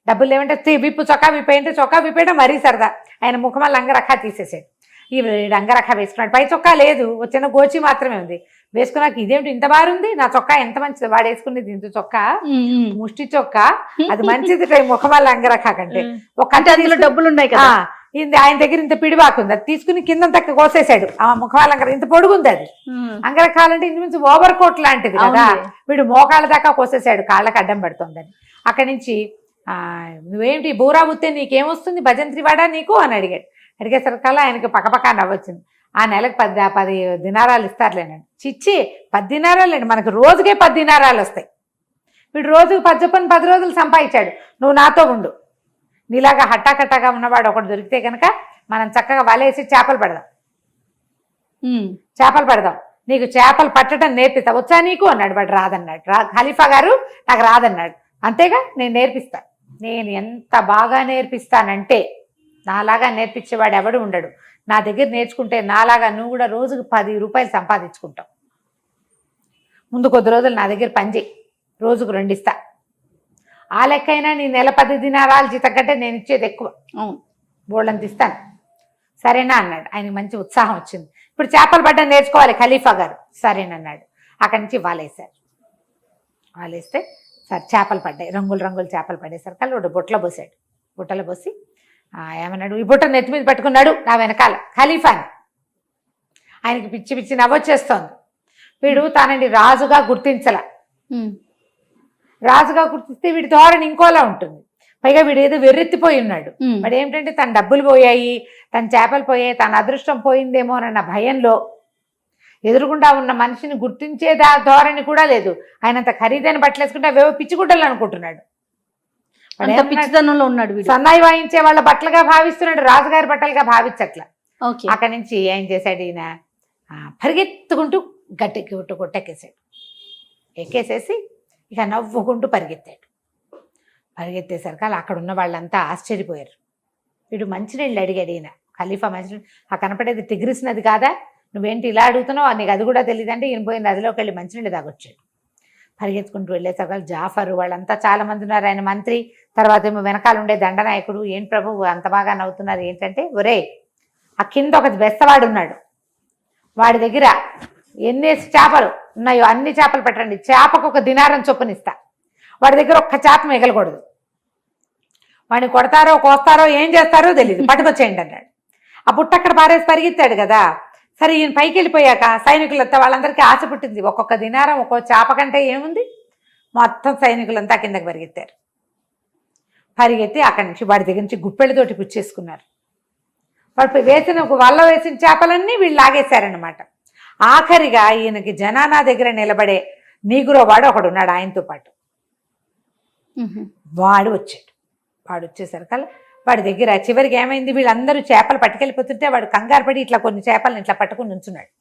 డబ్బులు లేవంటే విప్పు, చొక్కా విప్పేయంటే చొక్కా విప్పేయడం మరీ సరదా. ఆయన ముఖమల్ల అంగరఖ తీసేసాడు. ఈ అంగరఖ వేసుకున్నాడు. పై చొక్కా లేదు, చిన్న గోచి మాత్రమే ఉంది. వేసుకున్నాక ఇదేమిటి ఇంత బారుంది, నా చొక్కా ఎంత మంచిది, వాడు వేసుకునేది ఇంత చొక్కా, ముష్టి చొక్కా, అది మంచిది ముఖమల్ల అంగరఖ కంటే. అందులో డబ్బులు ఉన్నాయి కదా, ఆయన దగ్గర ఇంత పిడిబాకుంది, అది తీసుకుని కింద కోసేశాడు. ఆ ముఖమాల అంగర ఇంత పొడుగుంది, అది అంగరఖాలంటే ఇంచుమించు ఓవర్ కోట్ లాంటిది కదా. వీడు మోకాళ్ళ దాకా కోసేశాడు, కాళ్ళకి అడ్డం పడుతుందని. అక్కడి నుంచి నువ్వేమిటి బూరా బుత్తే, నీకేమొస్తుంది, భజంత్రి వాడా నీకు అని అడిగాడు. అడిగేసరికల్లా ఆయనకి పక్కపక్క నవ్వొచ్చింది. ఆ నెలకు 10 దినారాలు ఇస్తారులేనండి. చిచ్చి 10 దినారాలండి, మనకు రోజుకే 10 దినారాలు వస్తాయి. వీడు రోజుకు 10 చొప్పున 10 రోజులు సంపాదించాడు. నువ్వు నాతో ఉండు, నీలాగా హట్టాకట్టాగా ఉన్నవాడు ఒకటి దొరికితే కనుక మనం చక్కగా వలేసి చేపలు పెడదాం, నీకు చేపలు పట్టడం నేర్పిస్తా, వచ్చా నీకు అన్నాడు. వాడు రాదన్నాడు. ఖలీఫా గారు నాకు రాదన్నాడు. అంతేగా, నేను నేర్పిస్తా, నేను ఎంత బాగా నేర్పిస్తానంటే నాలాగా నేర్పించేవాడు ఎవడు ఉండడు. నా దగ్గర నేర్చుకుంటే నాలాగా నువ్వు కూడా రోజుకు 10 రూపాయలు సంపాదించుకుంటావు. ముందు కొద్ది రోజులు నా దగ్గర పనిచేయి, రోజుకు 2 ఇస్తా. ఆ లెక్కైనా నీ నెల 10 దినారాలు జీతం కంటే నేను ఇచ్చేది ఎక్కువ, బోళ్ళంత ఇస్తాను, సరేనా అన్నాడు. ఆయనకి మంచి ఉత్సాహం వచ్చింది. ఇప్పుడు చేపలు పడ్డం నేర్చుకోవాలి ఖలీఫా గారు, సరేనన్నాడు. అక్కడి నుంచి వాలేస్తే సరే చేపలు పడ్డాయి, రంగులు చేపలు పడేసరికి వాడు బుట్టలో పోసి ఏమన్నాడు, ఈ బుట్ట నెత్తి మీద పెట్టుకున్నాడు నా వెనకాల ఖలీఫాని. ఆయనకి పిచ్చి నవ్వొచ్చేస్తోంది. వీడు తానండి రాజుగా గుర్తించల. రాజుగా గుర్తిస్తే వీడి ధోరణి ఇంకోలా ఉంటుంది. పైగా వీడు ఏదో వెర్రెత్తిపోయి ఉన్నాడు. వాడు ఏమిటంటే తన డబ్బులు పోయాయి, తన చేపలు పోయాయి, తన అదృష్టం పోయిందేమోనన్న భయంలో ఎదురుగుండా ఉన్న మనిషిని గుర్తించే ధోరణి కూడా లేదు. ఆయనంత ఖరీదైన బట్టలు వేసుకుంటే అవేవో పిచ్చిగుడ్డలు అనుకుంటున్నాడు. పిచ్చితనంలో ఉన్నాడు. సన్నాయి వాయించే వాళ్ళ బట్టలుగా భావిస్తున్నాడు, రాజుగారి బట్టలుగా భావించట్లా. అక్కడి నుంచి ఏం చేశాడు, ఈయన పరిగెత్తుకుంటూ గట్టి కొట్టెక్కేసాడు. ఎక్కేసేసి ఇక నవ్వుకుంటూ పరిగెత్తేసరికి అలా అక్కడ ఉన్న వాళ్ళంతా ఆశ్చర్యపోయారు. వీడు మంచినీళ్ళు అడిగాడు ఈయన. ఖలీఫా మంచినీళ్ళు, ఆ కనపడేది టిగ్రిస్ నది కాదా, నువ్వేంటి ఇలా అడుగుతున్నావు, నీకు అది కూడా తెలియదంటే ఈయన పోయి నదిలోకి వెళ్ళి మంచినీళ్ళు తాగొచ్చాడు. పరిగెత్తుకుంటూ వెళ్ళేసరికి జాఫర్ వాళ్ళంతా చాలా మంది ఉన్నారు, ఆయన మంత్రి, తర్వాత ఏమో వెనకాల ఉండే దండనాయకుడు. ఏం ప్రభు అంత బాగా నవ్వుతున్నారు ఏంటంటే, ఒరే ఆ కింద ఒక బెస్తవాడు ఉన్నాడు, వాడి దగ్గర ఎన్ని చేపలు ఉన్నాయో అన్ని చేపలు పెట్టండి, చేపకు ఒక దినారం చొప్పునిస్తా, వాడి దగ్గర ఒక్క చేప మిగలకూడదు, వాడిని కొడతారో కోస్తారో ఏం చేస్తారో తెలియదు, పట్టుకొచ్చేయండి అన్నాడు. ఆ బుట్ట అక్కడ పారేసి పరిగెత్తాడు కదా. సరే ఈయన పైకి వెళ్ళిపోయాక సైనికులంతా వాళ్ళందరికీ ఆశ పుట్టింది, ఒక్కొక్క దినారం ఒక్కొక్క చేప కంటే ఏముంది, మొత్తం సైనికులంతా కిందకి పరిగెత్తారు. పరిగెత్తి అక్కడి నుంచి వాడి దగ్గర నుంచి గుప్పెళ్ళతోటి పుచ్చేసుకున్నారు. వాడు వేసిన వల్ల వేసిన చేపలన్నీ వీళ్ళు లాగేశారనమాట. ఆఖరిగా ఈయనకి జనానా దగ్గర నిలబడే నీగురో వాడు ఒకడు ఉన్నాడు ఆయనతో పాటు. వాడు వచ్చాడు. వాడు వచ్చేసరికల్లా వాడి దగ్గర చివరికి ఏమైంది, వీళ్ళందరూ చేపలు పట్టుకెళ్ళిపోతుంటే వాడు కంగారు పడి ఇట్లా కొన్ని చేపలను ఇట్లా పట్టుకుని ఉంచున్నాడు.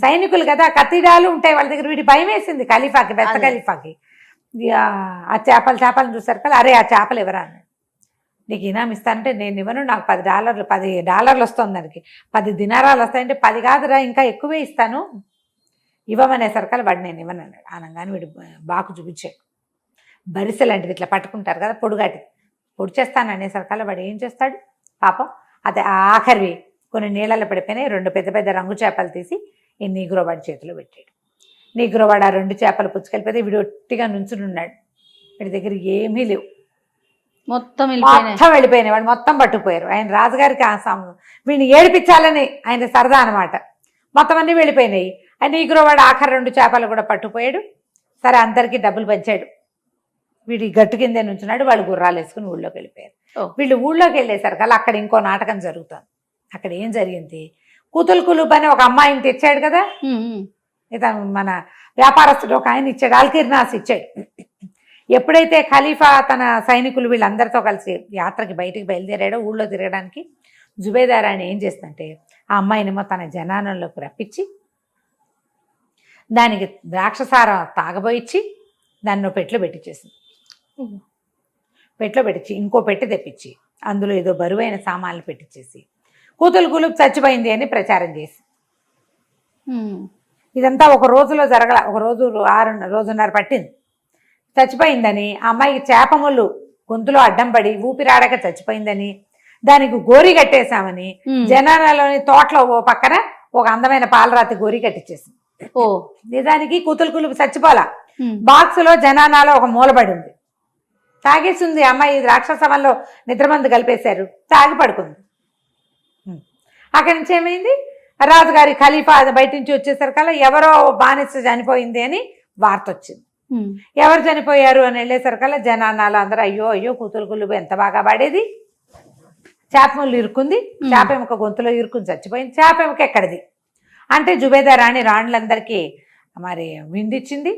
సైనికులు కదా, కత్తిడాలు ఉంటాయి వాళ్ళ దగ్గర. వీడి భయం వేసింది ఖలీఫాకి, బెత్త ఖలీఫాకి. ఆ చేపలను చూసరికల్లా అరే ఆ చేపలు ఎవరా అన్నాడు. నీకు ఇనాం ఇస్తానంటే నేను ఇవ్వను, నాకు $10 వస్తుంది, దానికి 10 దినారాలు వస్తాయంటే 10 కాదురా ఇంకా ఎక్కువే ఇస్తాను, ఇవ్వమనేసరికల్లా వాడు నేను ఇవ్వను అన్నాడు. అనగానే వీడు బాకు చూపించాడు. బరిసె లాంటిది ఇట్లా పట్టుకుంటారు కదా, పొడుగాటి పొడి చేస్తాను అనేసరికల్లా వాడు ఏం చేస్తాడు పాపం, అదే ఆఖరివి కొన్ని నీళ్ళలో పడిపోయినాయి. 2 పెద్ద పెద్ద రంగు చేపలు తీసి ఈ నీగ్రో వాడి చేతిలో పెట్టాడు. నీగ్రో వాడు ఆ 2 చేపలు పుచ్చుకెళ్ళిపోతే వీడు ఒట్టిగా నుంచుని ఉన్నాడు. వీడి దగ్గర ఏమీ లేవు, మొత్తం వెళ్ళిపోయినాయి. వాడు మొత్తం పట్టుకుపోయారు. ఆయన రాజుగారికి వీడిని ఏడిపించాలని ఆయన సరదా అనమాట. మొత్తం అన్నీ వెళ్ళిపోయినాయి. ఆయన నీగ్రో వాడు ఆఖరి 2 చేపలు కూడా పట్టుకుపోయాడు. సరే అందరికీ డబ్బులు పంచాడు. వీడి గట్టు కిందే నుంచున్నాడు. వాళ్ళు గుర్రాలు వేసుకుని ఊళ్ళోకి వెళ్ళిపోయారు. వీళ్ళు ఊళ్ళోకి వెళ్ళేసరికి అలా అక్కడ ఇంకో నాటకం జరుగుతుంది. అక్కడ ఏం జరిగింది, కుతుల్ అని ఒక అమ్మాయిని తెచ్చాడు కదా, ఇతను మన వ్యాపారస్తుడు ఒక ఆయన ఇచ్చాడు, అల్కిర్నాస్ ఇచ్చాడు. ఎప్పుడైతే ఖలీఫా తన సైనికులు వీళ్ళందరితో కలిసి యాత్రకి బయటికి బయలుదేరాడో ఊళ్ళో తిరగడానికి, జుబేదార్ ఆయన ఏం చేస్తుందంటే ఆ అమ్మాయినేమో తన జనానంలోకి రప్పించి దానికి ద్రాక్షసారం తాగబోయిచ్చి దాన్ని పెట్లో పెట్టించేసింది. పెట్లో పెట్టించి ఇంకో పెట్టి తెప్పించి అందులో ఏదో బరువైన సామాన్లు పెట్టించేసి కూతులు చచ్చిపోయింది అని ప్రచారం చేసి, ఇదంతా ఒక రోజులో జరగల, ఒక రోజున్నర పట్టింది. చచ్చిపోయిందని ఆ అమ్మాయికి చేపముళ్ళు గొంతులో అడ్డం పడి ఊపిరాడక చచ్చిపోయిందని దానికి గోరి కట్టేశామని జనాలలోని తోటలో ఓ పక్కన ఒక అందమైన పాలరాతి గోరి కట్టించేసింది. నిజానికి కూతులు చచ్చిపోలా, బాక్సులో జనానాలో ఒక మూలబడింది. తాగేసింది అమ్మాయి, రాక్షసవంలో నిద్రమందు కలిపేశారు, తాగి పడుకుంది. అక్కడి నుంచి ఏమైంది, రాజుగారి ఖలీఫా బయట నుంచి వచ్చేసరికల్లా ఎవరో బానిస చనిపోయింది అని వార్త వచ్చింది. ఎవరు చనిపోయారు అని వెళ్ళేసరికల్లా జనానాలు అందరూ అయ్యో అయ్యో కూతులు ఎంత బాగా పడేది, చేప ముళ్ళు ఇరుక్కుంది, చేప ఎముక గొంతులో ఇరుక్కుని చచ్చిపోయింది, చేప ఎముక ఎక్కడిది అంటే జుబేదా రాణులందరికీ మరి విందిచ్చింది.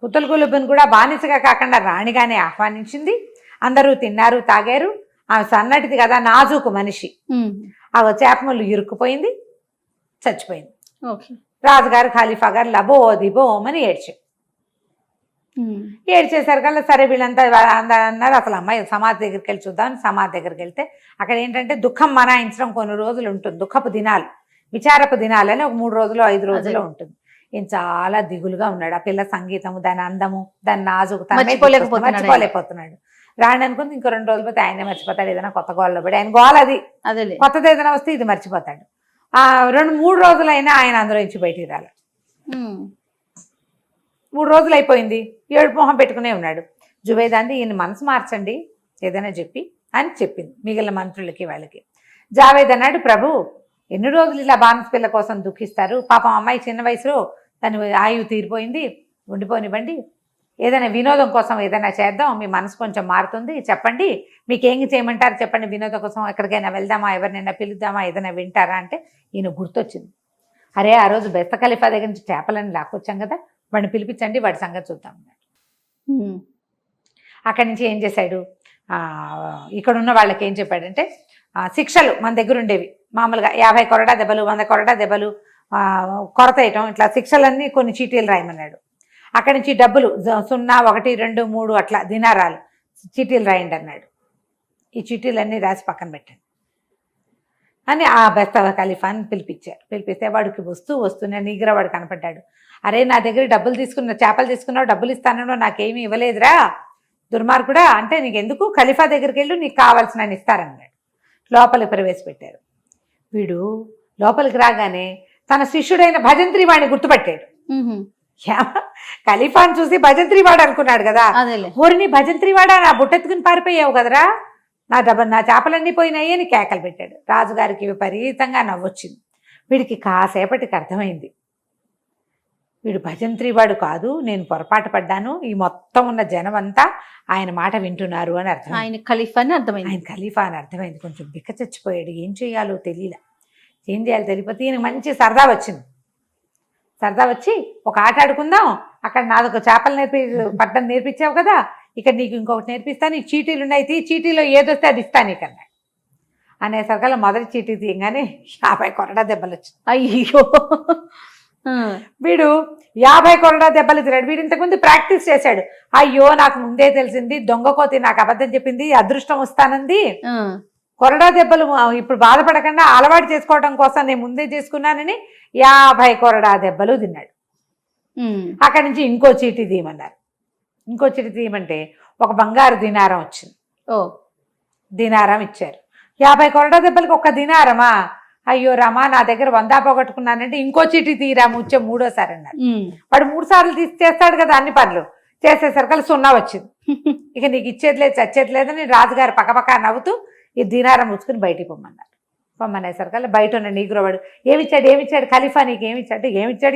కుతుల్ కూడా బానిసగా కాకుండా రాణిగానే ఆహ్వానించింది. అందరూ తిన్నారు తాగారు. ఆమె సన్నటిది కదా, నాజూకు మనిషి, ఆ చేప ముళ్ళు ఇరుక్కుపోయింది, చచ్చిపోయింది. రాజుగారు ఖలీఫా గారు లబో దిబోమని ఏడ్చేసరికల్లా సరే వీళ్ళంతా అన్నారు అసలు అమ్మాయి సమాధి దగ్గరికి వెళ్ళి చూద్దాం. సమాధి దగ్గరికి వెళ్తే అక్కడ ఏంటంటే దుఃఖం మనాయించడం కొన్ని రోజులు ఉంటుంది, దుఃఖపు దినాలు, విచారపు దినాలు అని ఒక 3 రోజులు 5 రోజులు ఉంటుంది. ఈయన చాలా దిగులుగా ఉన్నాడు. ఆ పిల్ల సంగీతము, దాని అందము, దాని నాజుకు మర్చిపోలేకపోతున్నాడు. రాండి అనుకుంది ఇంకో 2 రోజులు పోతే ఆయనే మర్చిపోతాడు, ఏదైనా కొత్త గోళ్ళలో పడి. ఆయన గోల అది, కొత్తది ఏదైనా వస్తే ఇది మర్చిపోతాడు. 2-3 రోజులైనా ఆయన అందులో నుంచి బయటికి రాలి. 3 రోజులు అయిపోయింది, ఏడుపు మొహం పెట్టుకునే ఉన్నాడు. జుబేదా అంది ఈయన మనసు మార్చండి ఏదైనా చెప్పి అని చెప్పింది మిగిలిన మంత్రులకి వాళ్ళకి. జావేద్ అన్నాడు, ప్రభు ఎన్ని రోజులు ఇలా బానిస పిల్ల కోసం దుఃఖిస్తారు, పాపం అమ్మాయి చిన్న వయసులో దాని ఆయువు తీరిపోయింది, ఉండిపోనివ్వండి, ఏదైనా వినోదం కోసం ఏదైనా చేద్దాం, మీ మనసు కొంచెం మారుతుంది, చెప్పండి మీకేం చేయమంటారు చెప్పండి, వినోదం కోసం ఎక్కడికైనా వెళ్దామా, ఎవరినైనా పిలుద్దామా, ఏదైనా వింటారా అంటే ఈయన గుర్తొచ్చింది. అరే ఆ రోజు బెస్త ఖలీఫా దగ్గర నుంచి చేపలని లాక్కొచ్చాం కదా, వాడిని పిలిపించండి, వాడి సంగతి చూద్దాం అన్నాడు. అక్కడి నుంచి ఏం చేశాడు, ఇక్కడ ఉన్న వాళ్ళకి ఏం చెప్పాడంటే శిక్షలు మన దగ్గర ఉండేవి మామూలుగా 50 కొరడా దెబ్బలు, 100 కొరడా దెబ్బలు, కొరత వేయటం, ఇట్లా శిక్షలన్నీ కొన్ని చీటీలు రాయమన్నాడు. అక్కడి నుంచి డబ్బులు 0, 1, 2, 3 అట్లా దినారాలు చీటీలు రాయండి అన్నాడు. ఈ చీటీలన్నీ రాసి పక్కన పెట్టండి అని ఆ బెస్త ఖలీఫాని పిలిపిస్తే వాడికి వస్తూనే నీగ్రా వాడు కనపడ్డాడు. అరే నా దగ్గర డబ్బులు చేపలు తీసుకున్నావు, డబ్బులు ఇస్తానో నాకేమీ ఇవ్వలేదురా దుర్మార్గుడా, అంటే నీకు ఎందుకు, ఖలీఫా దగ్గరికి వెళ్ళు, నీకు కావాల్సిన ఇస్తారన్నాడు. లోపలికి ప్రవేశపెట్టారు. వీడు లోపలికి రాగానే తన శిష్యుడైన భజంత్రి వాడిని గుర్తుపట్టాడు. ఖలీఫాని చూసి భజంత్రి వాడు అనుకున్నాడు కదా, ఊరిని భజంత్రి వాడా, నా బుట్టెత్తుకుని పారిపోయావు కదరా, నా చేపలన్నీ పోయినాయి అని కేకలు పెట్టాడు. రాజుగారికి విపరీతంగా నవ్వొచ్చింది. వీడికి కాసేపటికి అర్థమైంది, వీడు భజంత్రి వాడు కాదు, నేను పొరపాటు పడ్డాను, ఈ మొత్తం ఉన్న జనం అంతా ఆయన మాట వింటున్నారు అని అర్థం. ఆయన ఖలీఫా అని అర్థమైంది. కొంచెం బిక్క చచ్చిపోయాడు. ఏం చేయాలో తెలియలే, ఏం చేయాలో తెలియకపోతే ఈయన మంచి సరదా వచ్చింది. సరదా వచ్చి ఒక ఆట ఆడుకుందాం, అక్కడ నాదొక చేపలు పట్టడం నేర్పించావు కదా, ఇక్కడ నీకు ఇంకొకటి నేర్పిస్తాను, ఈ చీటీలు ఉన్నాయి, చీటీలో ఏదొస్తే అది ఇస్తాను నీకు అన్నాడు. అనేసరికల్లా మొదటి చీటీ తీయగానే 50 కొరడా దెబ్బలు వచ్చింది. అయ్యో, వీడు 50 కొరడా దెబ్బలు తిన్నాడు. వీడు ఇంతకుముందు ప్రాక్టీస్ చేశాడు. అయ్యో నాకు ముందే తెలిసింది, దొంగ కోతి నాకు అబద్ధం చెప్పింది, అదృష్టం వస్తానంది, కొరడా దెబ్బలు ఇప్పుడు బాధపడకుండా అలవాటు చేసుకోవడం కోసం నేను ముందే చేసుకున్నానని 50 కొరడా దెబ్బలు తిన్నాడు. అక్కడి నుంచి ఇంకో చీటీ తీయమన్నారు. ఇంకో చీటీ తీయమంటే ఒక బంగారు దినారం వచ్చింది. దినారం ఇచ్చారు. 50 కొరడా దెబ్బలకి ఒక దినారమా, అయ్యో రామా నా దగ్గర 100 పోగొట్టుకున్నానంటే ఇంకో చీటీ తీరా ముచ్చే 3వ సారి అన్నారు. వాడు 3 సార్లు చేస్తాడు కదా అన్ని పనులు, చేసేసరికి 0 వచ్చింది. ఇక నీకు ఇచ్చేది లేదు చచ్చేది లేదని రాజుగారు పక్కపక్క నవ్వుతూ ఈ దినారం ముచ్చుకుని బయటికి పొమ్మన్నారు. పొమ్మనేసరికల్లా బయట ఉన్న నీగ్రో వాడు ఏమిచ్చాడు ఖలీఫా, నీకు ఏమిచ్చాడు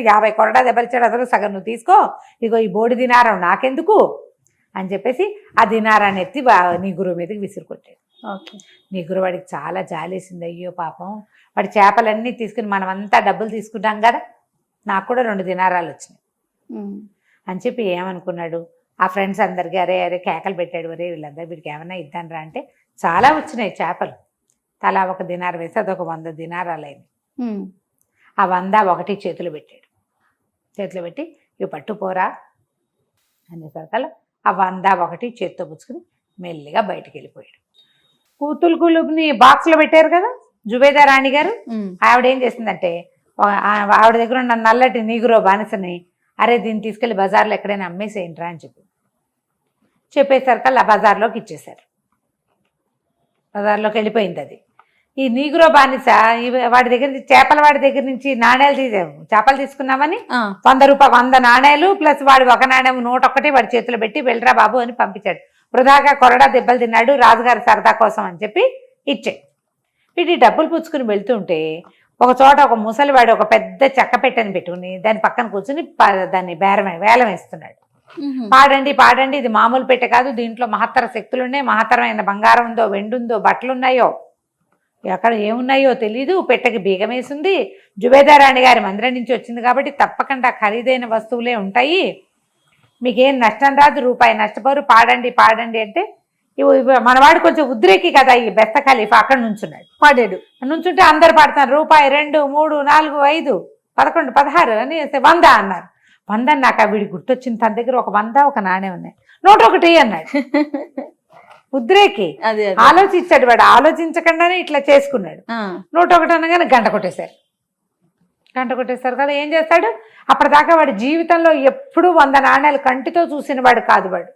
50 కొరడా దెబ్బలు ఇచ్చాడు, అసలు సగం నువ్వు తీసుకో, ఇగో ఈ బోడి దినారం నాకెందుకు అని చెప్పేసి ఆ దినారాన్ని ఎత్తి నీగురు మీదకి విసిరుకొట్టాడు. నీగురు వాడికి చాలా జాలేసింది. అయ్యో పాపం, వాడి చేపలన్నీ తీసుకుని మనమంతా డబ్బులు తీసుకుంటాం కదా, నాకు కూడా 2 దినారాలు వచ్చినాయి అని చెప్పి ఏమనుకున్నాడు, ఆ ఫ్రెండ్స్ అందరికీ అరే కేకలు పెట్టాడు, ఒరే వీళ్ళందరూ వీడికి ఏమన్నా ఇద్దానరా అంటే చాలా వచ్చినాయి చేపలు, తలా 1 దినారం వేసి అదొక 100 దినారాలు అయింది. ఆ 100 ఒకటి చేతులు పెట్టాడు. చేతులు పెట్టి ఇవి పట్టుపోరా అనేసరికల్లా ఆ 100 ఒకటి చేతితో పుచ్చుకుని మెల్లిగా బయటికి వెళ్ళిపోయాడు. కూతులు కులుపుని బాక్స్లో పెట్టారు కదా జుబేదా రాణి గారు, ఆవిడ ఏం చేసిందంటే ఆవిడ దగ్గర ఉన్న నల్లటి నీగురో బానిసని, అరే దీన్ని తీసుకెళ్లి బజార్లో ఎక్కడైనా అమ్మేసేయండిరా అని చెప్పేసరికల్లా బజార్లోకి ఇచ్చేశారు. బజార్లోకి వెళ్ళిపోయింది అది. ఈ నీగురో బానిస వాడి దగ్గర నుంచి నాణేలు చేపలు తీసుకున్నామని 100 నాణేలు ప్లస్ వాడు 1 నాణ్యం 101 వాడి చేతిలో పెట్టి వెళ్ళరా బాబు అని పంపించాడు. వృధాగా కొరడా దెబ్బలు తిన్నాడు, రాజుగారి సరదా కోసం అని చెప్పి ఇచ్చాడు. వీటి డబ్బులు పుచ్చుకుని వెళ్తుంటే ఒక చోట ఒక ముసలివాడు ఒక పెద్ద చెక్క పెట్టెని పెట్టుకుని దాని పక్కన కూర్చుని దాన్ని వేలం వేస్తున్నాడు. పాడండి, ఇది మామూలు పెట్టె కాదు, దీంట్లో మహత్తర శక్తులు ఉన్నాయి, మహత్తరమైన బంగారం ఉందో, వెండి ఉందో, బట్టలున్నాయో, ఎక్కడ ఏమున్నాయో తెలీదు, పెట్టెకి బీగం వేసింది, జుబేదా రాణి గారి మందిరం నుంచి వచ్చింది కాబట్టి తప్పకుండా ఖరీదైన వస్తువులే ఉంటాయి, మీకేం నష్టం రాదు, రూపాయి నష్టపోరు, పాడండి అంటే మనవాడు కొంచెం ఉద్రేకి కదా ఈ బెస్త ఖలీఫా, అక్కడ పాడాడు. నుంచుంటే అందరు పాడుతున్నారు, రూపాయి 2 3 4 5 11 16 అని 100 అన్నారు. 100 అన్నాక వీడి గుర్తొచ్చింది, తన దగ్గర ఒక 100 ఒక నాణ్యం ఉన్నాయి, 101 అన్నాడు. ఉద్రేకి ఆలోచించాడు వాడు, ఆలోచించకుండానే ఇట్లా చేసుకున్నాడు. 101 అనగానే గంట కొట్టేశారు కదా. ఏం చేస్తాడు, అప్పటిదాకా వాడి జీవితంలో ఎప్పుడూ 100 నాణ్యాలు కంటితో చూసిన వాడు కాదు. వాడు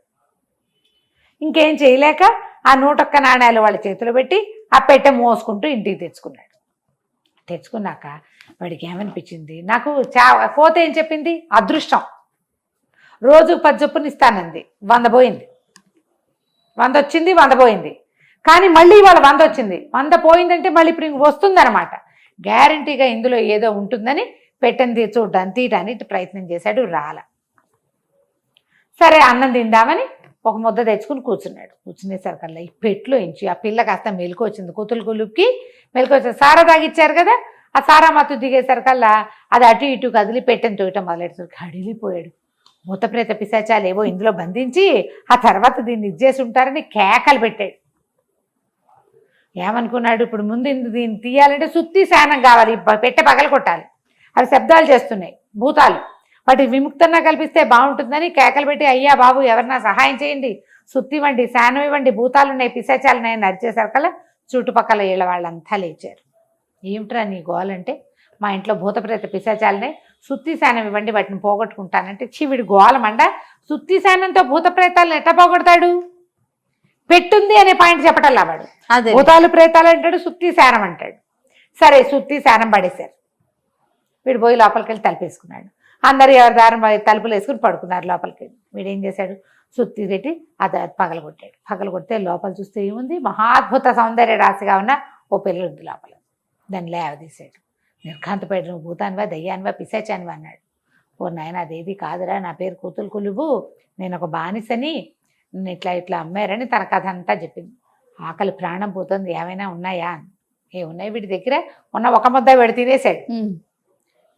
ఇంకేం చేయలేక ఆ 101 నాణ్యాలు వాళ్ళ చేతిలో పెట్టి ఆ పెట్టె మోసుకుంటూ ఇంటికి తెచ్చుకున్నాక వాడికి ఏమనిపించింది, నాకు కోత ఏం చెప్పింది, అదృష్టం రోజు 10 చొప్పున ఇస్తానంది, 100 పోయింది, 100 వచ్చింది, 100 పోయింది. కానీ మళ్ళీ ఇవాళ 100 వచ్చింది, 100 పోయిందంటే మళ్ళీ ఇప్పుడు ఇంక వస్తుందన్నమాట. గ్యారంటీగా ఇందులో ఏదో ఉంటుందని పెట్టని తీయడానికి ప్రయత్నం చేశాడు, రాల. సరే అన్నం తిందామని ఒక ముద్ద తెచ్చుకుని కూర్చునేసరికల్లా ఈ పెట్లో ఇంచి ఆ పిల్ల కాస్త మెలకు వచ్చింది. కూతురు కులుపుకి మెలకు వచ్చింది. సారా తాగిచ్చారు కదా, ఆ సారా మత్తు దిగేసరికల్లా అది అటు ఇటు కదిలి పెట్టని తోయటం మొదలెట్టేసరికి అడిలిపోయాడు. మూతప్రేత పిశాచాలు ఏవో ఇందులో బంధించి ఆ తర్వాత దీన్ని ఇచ్చేసి ఉంటారని కేకలు పెట్టాడు. ఏమనుకున్నాడు, ఇప్పుడు ముందు దీన్ని తీయాలంటే సుత్తి శానం కావాలి, పెట్టె పగల కొట్టాలి, అవి శబ్దాలు చేస్తున్నాయి భూతాలు, వాటి విముక్తంగా కల్పిస్తే బాగుంటుందని కేకలు పెట్టి, అయ్యా బాబు ఎవరన్నా సహాయం చేయండి, సుత్తి వండి శానం ఇవ్వండి, భూతాలున్నాయి, పిశాచాలున్నాయి నడిచేసరికల్లా చుట్టుపక్కల ఇళ్ళ వాళ్ళంతా లేచారు. ఏమిట్రా నీ గోలంటే, మా ఇంట్లో భూత ప్రేత పిశాచాలున్నాయి, సుత్తి శానం ఇవ్వండి వాటిని పోగొట్టుకుంటానంటే, వీడి గోలమండ సుత్తి శానంతో భూత ప్రేతాలను ఎట్లా పోగొడతాడు? పెట్టుంది అనే పాయింట్ చెప్పటల్లా వాడు. భూతాలు ప్రేతాలు అంటాడు, సుత్తి శానం అంటాడు. సరే సుత్తి శానం పడేశారు. వీడు పోయి లోపలికి వెళ్ళి తలుపేసుకున్నాడు. అందరు ఎవరి దారం తలుపులు వేసుకుని పడుకున్నారు. లోపలికి వెళ్ళి వీడు ఏం చేశాడు, సుత్తి పెట్టి అది పగలగొట్టాడు. పగలగొడితే లోపల చూస్తే ఏముంది, మహాద్భుత సౌందర్య రాశిగా ఉన్న ఓ పిల్ల ఉంది లోపల. దాన్ని లేవదీశాడు. నిర్ఘాంతపడి, నువ్వు భూతానివా, దయ్యానివా, పిశాచానివా అన్నాడు. ఓ నాయన అదేది కాదురా, నా పేరు కూతులు కులుబు, నేను ఒక బానిసని, నేను ఇట్లా ఇట్లా అమ్మారని తన కథ అంతా చెప్పింది. ఆకలి ప్రాణం పోతుంది, ఏమైనా ఉన్నాయా అని. ఏమున్నాయి వీడి దగ్గర, ఉన్న ఒక ముద్ద వీడు తినేశాడు.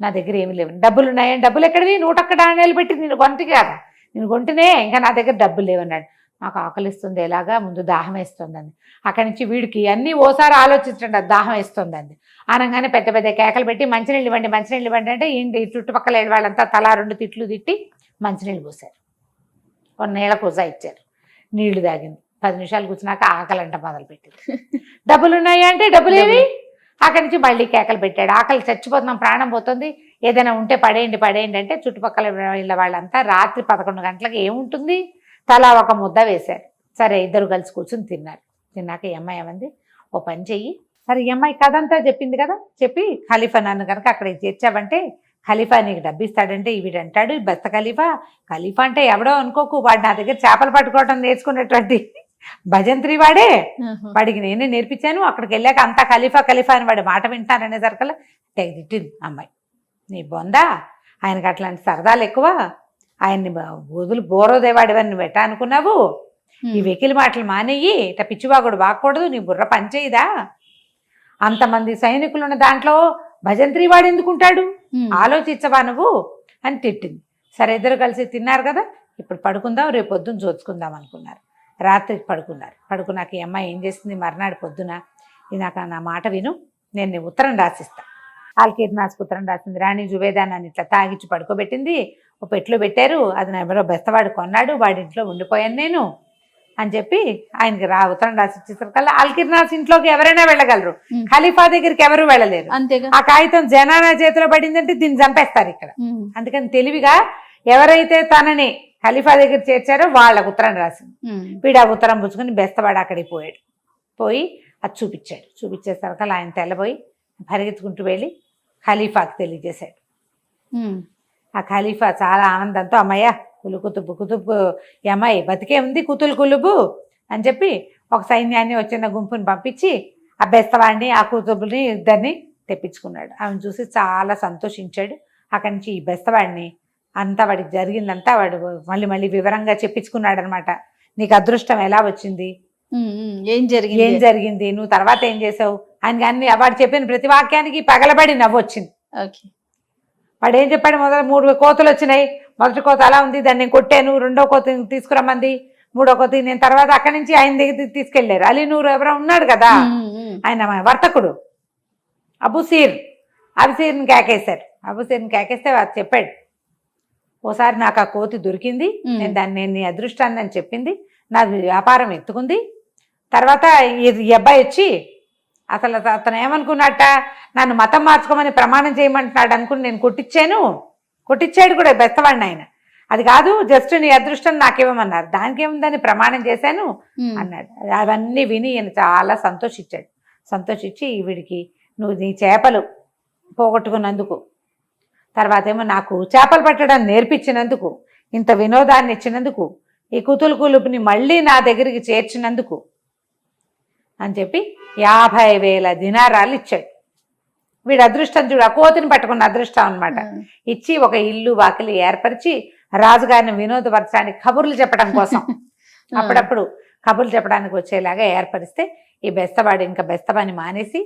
నా దగ్గర ఏమి లేవు. డబ్బులు ఉన్నాయని, డబ్బులు ఎక్కడివి, 101 నాణేలు పెట్టి నేను కొంటికి కదా, నేను కొంటేనే ఇంకా నా దగ్గర డబ్బులు లేవన్నాడు. నాకు ఆకలిస్తుంది, ఎలాగా, ముందు దాహం వేస్తుందండి. అక్కడి నుంచి వీడికి అన్నీ ఓసారి ఆలోచించండి, అది దాహం వేస్తుందండి అనగానే పెద్ద పెద్ద కేకలు పెట్టి మంచినీళ్ళు ఇవ్వండి, మంచినీళ్ళు ఇవ్వండి అంటే ఇంటి చుట్టుపక్కల వాళ్ళంతా తలా 2 తిట్లు తిట్టి మంచినీళ్ళు పోసారు. ఒక నీళ్ళ పూజ ఇచ్చారు. నీళ్లు తాగింది. 10 నిమిషాలు కూర్చున్నాక ఆకలంట మొదలుపెట్టింది. డబ్బులు ఉన్నాయా అంటే డబ్బులేవి. అక్కడి నుంచి మళ్ళీ కేకలు పెట్టాడు. ఆకలి చచ్చిపోతున్నాం, ప్రాణం పోతుంది, ఏదైనా ఉంటే పడేయండి పడేయండి అంటే చుట్టుపక్కల ఇళ్ళ వాళ్ళంతా రాత్రి 11 గంటలకు ఏముంటుంది, తలా ఒక ముద్ద వేశారు. సరే ఇద్దరు కలిసి కూర్చుని తిన్నారు. తిన్నాక ఈ అమ్మాయి ఏమంది, ఓ పని చెయ్యి, సరే ఈ అమ్మాయి కథ అంతా చెప్పింది కదా, చెప్పి ఖలీఫా నన్ను కనుక అక్కడికి చేర్చావంటే ఖలీఫా నీకు డబ్బు ఇస్తాడంటే వీడంటాడు, బెస్త ఖలీఫా, ఖలీఫా అంటే ఎవడో అనుకోకు, వాడు నా దగ్గర చేపలు పట్టుకోవడం నేర్చుకున్నటువంటి భజంత్రి వాడే, వాడికి నేనే నేర్పించాను. అక్కడికి వెళ్ళాక అంతా ఖలీఫా ఖలీఫా అని వాడి మాట వింటాననేసరికల్లా తెగ తిట్టింది అమ్మాయి. నీ బొందా, ఆయనకి అట్లాంటి సరదాలు ఎక్కువ, ఆయన్ని వదులు బోరోదేవాడివని నువ్వు ఎట్టా అనుకున్నావు, ఈ వెకిలి మాటలు మానేయి, ఇట్లా పిచ్చివాగుడు వాగకూడదు, నీ బుర్ర పనిచేయదా, అంతమంది సైనికులు ఉన్న దాంట్లో భజంత్రి వాడు ఎందుకుంటాడు, ఆలోచించవా నువ్వు అని తిట్టింది. సరే ఇద్దరు కలిసి తిన్నారు కదా, ఇప్పుడు పడుకుందాం, రేపు పొద్దున్న చూసుకుందాం అనుకున్నారు. రాత్రికి పడుకున్నారు. పడుకున్నాక ఈ అమ్మాయి ఏం చేసింది, మర్నాడు పొద్దున, నాకు నా మాట విను, నేను నీ ఉత్తరం రాసిస్తా. ఆల్కీర్నాస్ ఉత్తరం రాసింది. రాణి జువేదానాన్ని ఇట్లా తాగిచ్చి పడుకోబెట్టింది. ఒక పెట్లో పెట్టారు, అది నా ఎవరో బెస్తవాడు కొన్నాడు, వాడి ఇంట్లో ఉండిపోయాను నేను అని చెప్పి ఆయనకి ఉత్తరం రాసి ఇచ్చేసరికల్లా ఆల్కీర్నాస్ ఇంట్లోకి ఎవరైనా వెళ్ళగలరు, ఖలీఫా దగ్గరికి ఎవరు వెళ్ళలేరు. ఆ కాగితం జనానా చేతిలో పడిందంటే దీన్ని చంపేస్తారు ఇక్కడ. అందుకని తెలివిగా ఎవరైతే తనని ఖలీఫా దగ్గర చేర్చారో వాళ్ళకు ఉత్తరం రాసింది. వీడు ఆ ఉత్తరం పుచ్చుకొని బెస్తవాడు అక్కడికి పోయాడు. పోయి అది చూపించాడు. చూపించేసరికల్లా ఆయన తెల్లబోయి పరిగెత్తుకుంటూ వెళ్ళి ఖలీఫాకి తెలియజేశాడు. ఆ ఖలీఫా చాలా ఆనందంతో, అమ్మయ్య కులుకుతుబ్బు కుతుబ్బు, ఈ అమ్మాయి బతికే ఉంది, కుతులు కులుబు అని చెప్పి ఒక సైన్యాన్ని వచ్చిన గుంపుని పంపించి ఆ బెస్తవాడిని ఆ కుతుబుని ఇద్దరిని తెప్పించుకున్నాడు. ఆమెను చూసి చాలా సంతోషించాడు. అక్కడి నుంచి ఈ బెస్తవాడిని అంతా వాడికి జరిగిందంతా వాడు మళ్ళీ మళ్ళీ వివరంగా చెప్పించుకున్నాడు అనమాట. నీకు అదృష్టం ఎలా వచ్చింది, ఏం జరిగింది, నువ్వు తర్వాత ఏం చేసావు అని. కానీ వాడు చెప్పిన ప్రతి వాక్యానికి పగలబడి నవ్వొచ్చింది. వాడు ఏం చెప్పాడు, మొదలు 3 కోతులు వచ్చినాయి, మొదటి కోత అలా ఉంది, దాన్ని నేను కొట్టాను, 2వ కోత తీసుకురమ్మంది, 3వ కోత నేను తర్వాత అక్కడి నుంచి ఆయన దగ్గర తీసుకెళ్లారు. అలీ నూరు ఎవరో ఉన్నాడు కదా, ఆయన వర్తకుడు అబుసీర్ని కేకేశారు. అబుసీర్ని కేకేస్తే వాడు చెప్పాడు, ఓసారి నాకు ఆ కోతి దొరికింది, నేను దాన్ని నీ అదృష్టాన్ని అని చెప్పింది, నాది వ్యాపారం ఎత్తుకుంది. తర్వాత ఈ అబ్బాయి వచ్చి అసలు అతను ఏమనుకున్నట్ట, నన్ను మతం మార్చుకోమని ప్రమాణం చేయమంటున్నాడు అనుకుని నేను కొట్టించాడు కూడా బెస్తవాడిని ఆయన. అది కాదు, జస్ట్ నీ అదృష్టం నాకేమన్నారు, దానికి ఏముందని ప్రమాణం చేశాను అన్నాడు. అవన్నీ విని ఈయన చాలా సంతోషించాడు. సంతోషించి వీడికి నువ్వు నీ చేపలు పోగొట్టుకున్నందుకు, తర్వాత ఏమో నాకు చేపలు పట్టడం నేర్పించినందుకు, ఇంత వినోదాన్ని ఇచ్చినందుకు, ఈ కుతులు కులుపుని మళ్ళీ నా దగ్గరికి చేర్చినందుకు అని చెప్పి 50,000 దినారాలు ఇచ్చాడు. వీడు అదృష్టం చూడు, ఆ కోతిని పట్టుకున్న అదృష్టం అనమాట. ఇచ్చి ఒక ఇల్లు వాకిలి ఏర్పరిచి రాజుగారిని వినోదపరచడానికి కబుర్లు చెప్పడం కోసం అప్పుడప్పుడు కబుర్లు చెప్పడానికి వచ్చేలాగా ఏర్పరిస్తే ఈ బెస్తవాడు ఇంకా బెస్తవాని మానేసి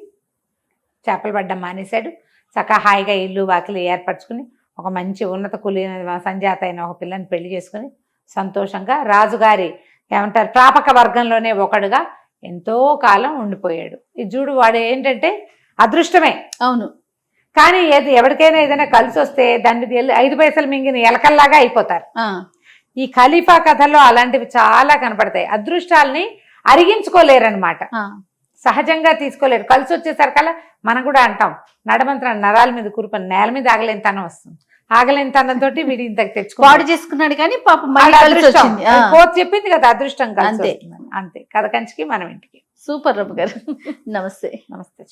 చేపలు పడ్డం మానేశాడు. చక్కగా హాయిగా ఇల్లు వాకిలి ఏర్పరచుకుని ఒక మంచి ఉన్నత కులీన సంజాత అయిన ఒక పిల్లని పెళ్లి చేసుకుని సంతోషంగా రాజుగారి ఏమంటారు ప్రాపక వర్గంలోనే ఒకడుగా ఎంతో కాలం ఉండిపోయాడు. ఈ చూడు, వాడు ఏంటంటే అదృష్టమే అవును, కానీ ఎవరికైనా ఏదైనా కలిసి వస్తే దాని మీద 5 పైసలు మింగిన ఎలకల్లాగా అయిపోతారు. ఈ ఖలీఫా కథల్లో అలాంటివి చాలా కనపడతాయి. అదృష్టాలని అరిగించుకోలేరనమాట, సహజంగా తీసుకోలేరు. కలిసి వచ్చేసరికల్లా మనం కూడా అంటాం, నడమంత్ర నరాల మీద కూరుపని నేల మీద ఆగలేని తనం వస్తుంది. ఆగలేని తనంతో వీడి ఇంతకు పాడు చేసుకున్నాడు కానీ పాపం మళ్ళీ తెచ్చుకోవాలి. కలిసి వచ్చింది. కోతి చెప్పింది కదా అదృష్టం కలిసి అంతే. వస్తుందని. అంతే కథ కంచికి మనం ఇంటికి. సూపర్ రమ్మ గారు. నమస్తే. నమస్తే.